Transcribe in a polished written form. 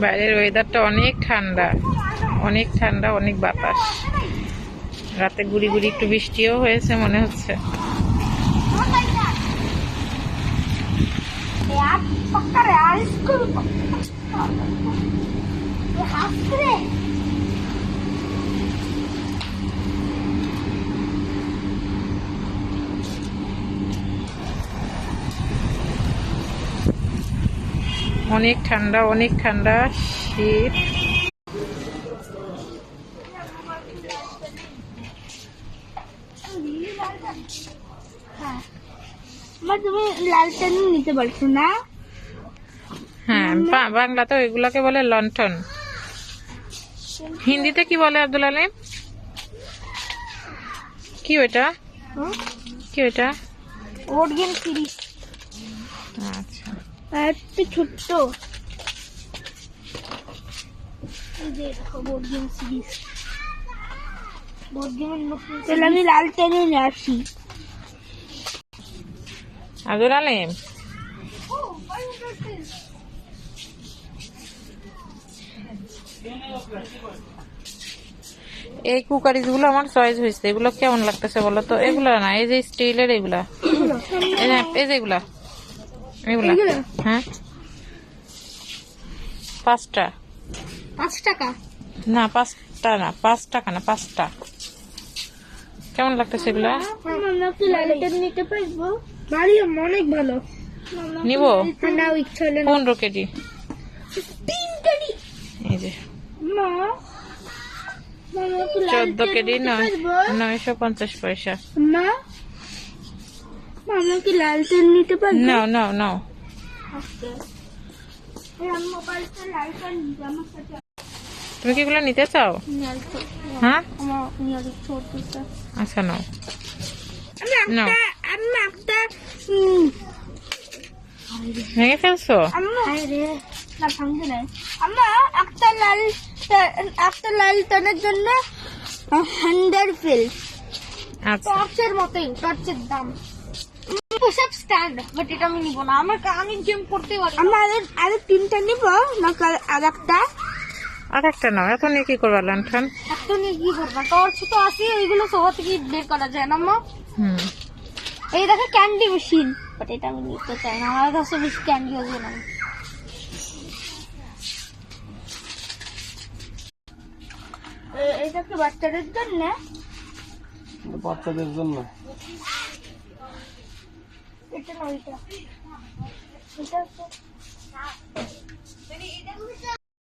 বাইরের ওয়েদারটা অনেক ঠান্ডা, অনেক ঠান্ডা, অনেক বাতাস। রাতে গুড়ি গুড়ি একটু বৃষ্টিও হয়েছে মনে হচ্ছে। অনেক ঠান্ডা, অনেক ঠান্ডা, শীত। তুমি লালটেন নিতে পারছো না? হ্যাঁ, বাংলাতে ওইগুলাকে বলে লণ্ঠন। হিন্দিতে কি বলে আব্দুল আলিম? কি ওইটা? কি ওইটা? Board game series. আচ্ছা, একটু ছোট্ট বোর্ড গেম সিরিজ। বোর্ড গেমের নতুন। তাহলে আমি লালটেনে নিয়ে আসি। আব্দুল আলিম, এই কুকারিজ গুলো আমার চয়েস হয়েছে। এগুলো কেমন লাগতেছে বলো তো? এগুলো না, এই যে স্টিলের এগুলা, এই যে এগুলা, এগুলা। হ্যাঁ, 5টা। 5 টাকা না, 5টা না, 5 টাকা না, 5টা। কেমন লাগতেছে এগুলা? আমরা কি লালটেন নিতে পারবো? মারিয়াম অনেক ভালো। নিবো? নাও ইচ্ছা হলে 15 কেজি। 3 কেজি। এই যে মা 14 কেজি, 950 পয়সা। মা আমরা কি লালটেন নিতে পারবো? নাও নাও নাও। তুমি কি এগুলো নিতে চাও? হ্যাঁ, আচ্ছা নাও নাও। ভেঙে ফেলছো? একটা লালটেনের জন্য 100 ফিল। আচ্ছা, টর্চের মতোই, টর্চের দাম। পুশআপ স্ট্যান্ড, বাট এটা আমি নিব না। আমি জিম করতে পারি। আমরা আরে 3টা নিব না, আর একটা? আর একটা নাও। এত নিয়ে কি করবা লণ্ঠন? একটা নিয়ে কি করবা? টর্চ তো আছে, ওইগুলো সোফা থেকে বের করা যায় না মা? এই দেখো ক্যান্ডি মেশিন, বাট এটা আমি নিতে চাই না। আমার কাছে বেশি ক্যান্ডি আছে না। এটা কি বাচ্চাদের জন্য? বাচ্চাদের জন্য। এটা না, এটা